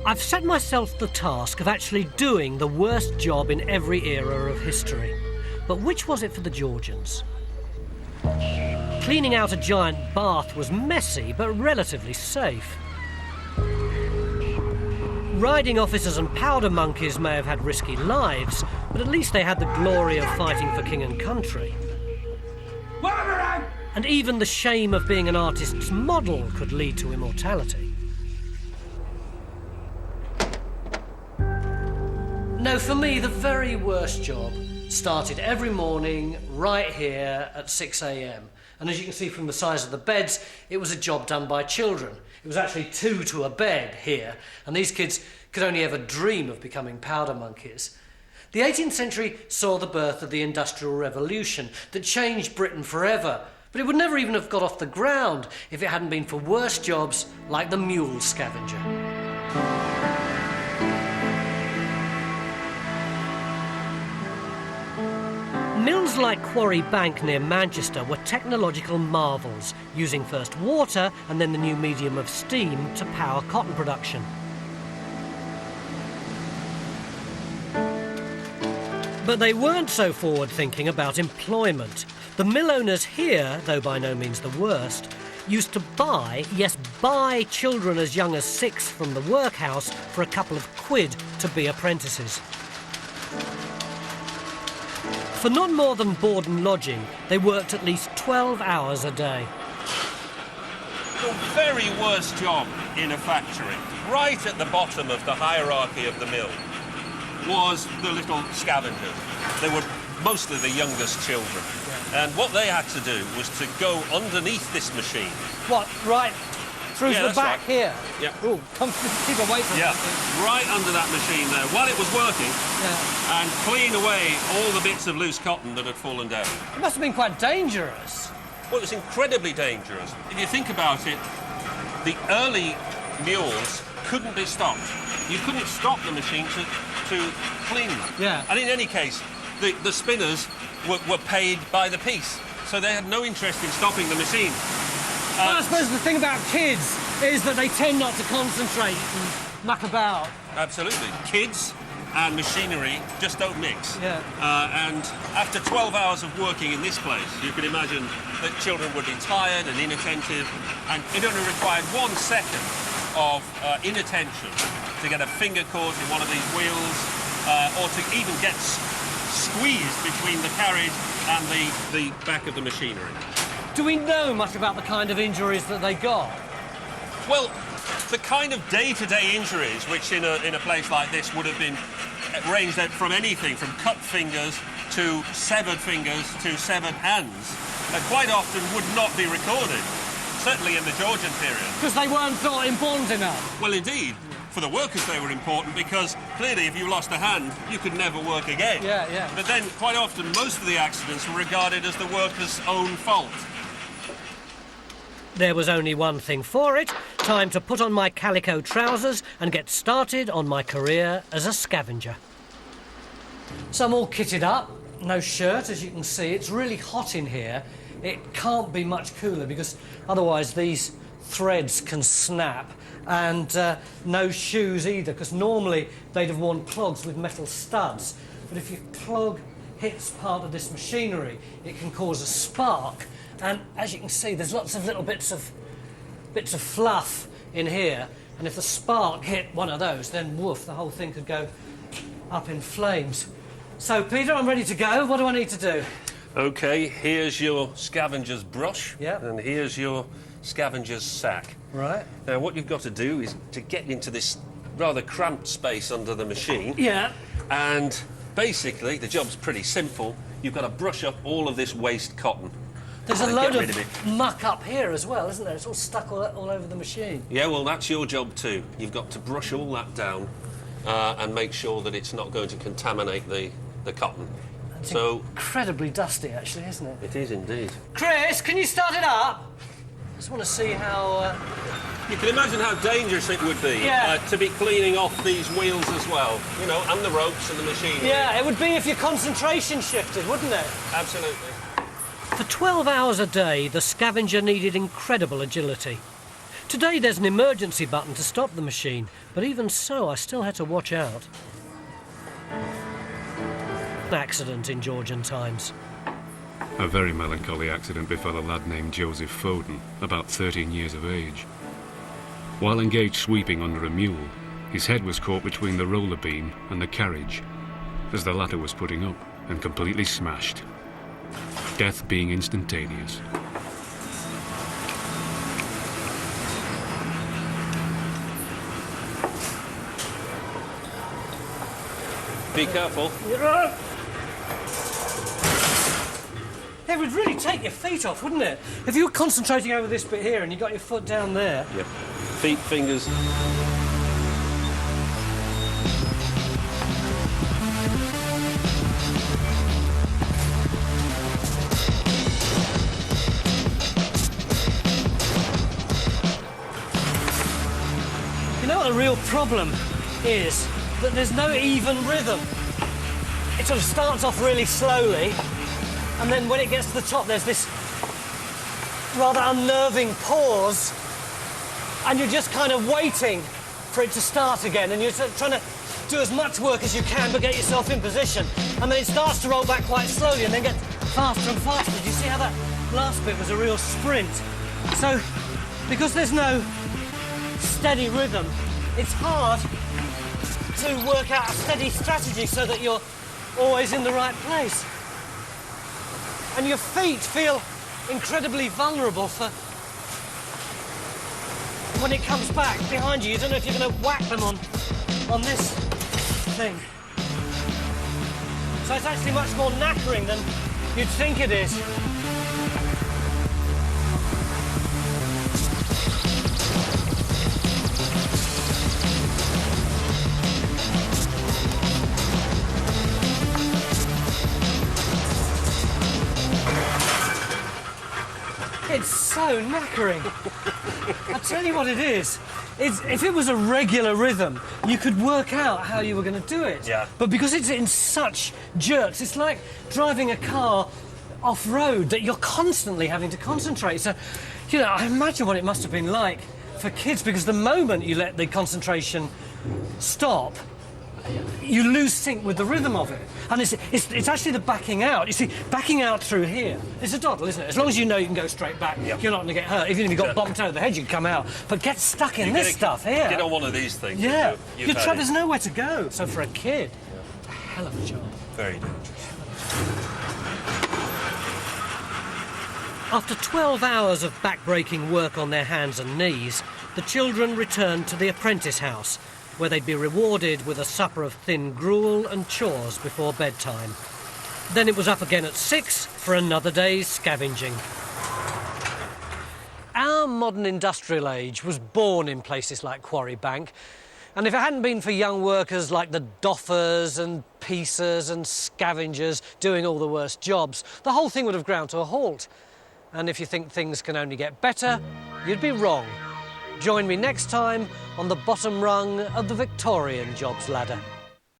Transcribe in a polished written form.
I've set myself the task of actually doing the worst job in every era of history. But which was it for the Georgians? Cleaning out a giant bath was messy, but relatively safe. Riding officers and powder monkeys may have had risky lives, but at least they had the glory of fighting for king and country. And even the shame of being an artist's model could lead to immortality. No, for me, the very worst job started every morning right here at 6 a.m. And as you can see from the size of the beds, it was a job done by children. It was actually 2 to a bed here, and these kids could only ever dream of becoming powder monkeys. The 18th century saw the birth of the Industrial Revolution that changed Britain forever, but it would never even have got off the ground if it hadn't been for worse jobs like the Mule Scavenger. Mills like Quarry Bank near Manchester were technological marvels, using first water and then the new medium of steam to power cotton production. But they weren't so forward-thinking about employment. The mill owners here, though by no means the worst, used to buy children as young as 6 from the workhouse for a couple of quid to be apprentices. For not more than board and lodging, they worked at least 12 hours a day. The very worst job in a factory, right at the bottom of the hierarchy of the mill, was the little scavengers. They were mostly the youngest children. And what they had to do was to go underneath this machine. What, right through to the back here? Yeah. Oh, keep away from Yeah, it. right under that machine there, while it was working, and clean away all the bits of loose cotton that had fallen down. It must have been quite dangerous. Well, it was incredibly dangerous. If you think about it, the early mules couldn't be stopped. You couldn't stop the machine to clean them. Yeah. And in any case, the spinners were paid by the piece, so they had no interest in stopping the machine. Well, I suppose the thing about kids is that they tend not to concentrate and muck about. Absolutely. Kids and machinery just don't mix. Yeah. And after 12 hours of working in this place, you can imagine that children would be tired and inattentive, and it only required 1 second of inattention to get a finger caught in one of these wheels, or to even get squeezed between the carriage and the back of the machinery. Do we know much about the kind of injuries that they got? Well, the kind of day-to-day injuries, which in a place like this would have been ranged out from anything from cut fingers to severed hands, quite often would not be recorded, certainly in the Georgian period. Because they weren't thought important enough. Well, indeed. For the workers, they were important because, clearly, if you lost a hand, you could never work again. Yeah. But then, quite often, most of the accidents were regarded as the workers' own fault. There was only one thing for it, time to put on my calico trousers and get started on my career as a scavenger. So I'm all kitted up, no shirt, as you can see. It's really hot in here. It can't be much cooler because otherwise these threads can snap. And no shoes either, because normally they'd have worn clogs with metal studs. But if your clog hits part of this machinery, it can cause a spark. And as you can see, there's lots of little bits of fluff in here. And if the spark hit one of those, then woof, the whole thing could go up in flames. So, Peter, I'm ready to go. What do I need to do? OK, here's your scavenger's brush. Yeah. And here's your scavenger's sack. Right. Now, what you've got to do is to get into this rather cramped space under the machine. Yeah. And basically, the job's pretty simple. You've got to brush up all of this waste cotton. There's a load of muck up here as well, isn't there? It's all stuck all over the machine. Yeah, well, that's your job too. You've got to brush all that down and make sure that it's not going to contaminate the cotton. It's incredibly dusty, actually, isn't it? It is indeed. Chris, can you start it up? I just want to see how... You can imagine how dangerous it would be to be cleaning off these wheels as well, you know, and the ropes and the machinery. Yeah, it would be if your concentration shifted, wouldn't it? Absolutely. For 12 hours a day, the scavenger needed incredible agility. Today there's an emergency button to stop the machine, but even so, I still had to watch out. An accident in Georgian times. A very melancholy accident befell a lad named Joseph Foden, about 13 years of age. While engaged sweeping under a mule, his head was caught between the roller beam and the carriage, as the latter was putting up, and completely smashed. Death being instantaneous. Be careful. It would really take your feet off, wouldn't it? If you were concentrating over this bit here and you got your foot down there. Yep. Feet, fingers. You know what the real problem is? That there's no even rhythm. It sort of starts off really slowly, and then when it gets to the top, there's this rather unnerving pause, and you're just kind of waiting for it to start again, and you're sort of trying to do as much work as you can but get yourself in position, and then it starts to roll back quite slowly and then gets faster and faster. Do you see how that last bit was a real sprint? So, because there's no steady rhythm, it's hard to work out a steady strategy so that you're always in the right place. And your feet feel incredibly vulnerable for when it comes back behind you. You don't know if you're going to whack them on this thing. So it's actually much more knackering than you'd think it is. It's so knackering. I'll tell you what it is. If it was a regular rhythm, you could work out how you were going to do it. Yeah. But because it's in such jerks, it's like driving a car off-road that you're constantly having to concentrate. So, you know, I imagine what it must have been like for kids, because the moment you let the concentration stop, you lose sync with the rhythm of it. And it's actually the backing out. You see, backing out through here, it's a doddle, isn't it? As long as you know you can go straight back, you're not going to get hurt. Even if you got bumped over the head, you can come out. But get stuck in this stuff here. Get on one of these things. Yeah. You've There's nowhere to go. So for a kid, it's a hell of a job. Very dangerous. After 12 hours of back-breaking work on their hands and knees, the children returned to the apprentice house, where they'd be rewarded with a supper of thin gruel and chores before bedtime. Then it was up again at 6 for another day's scavenging. Our modern industrial age was born in places like Quarry Bank, and if it hadn't been for young workers like the doffers and piecers and scavengers doing all the worst jobs, the whole thing would have ground to a halt. And if you think things can only get better, you'd be wrong. Join me next time on the bottom rung of the Victorian jobs ladder.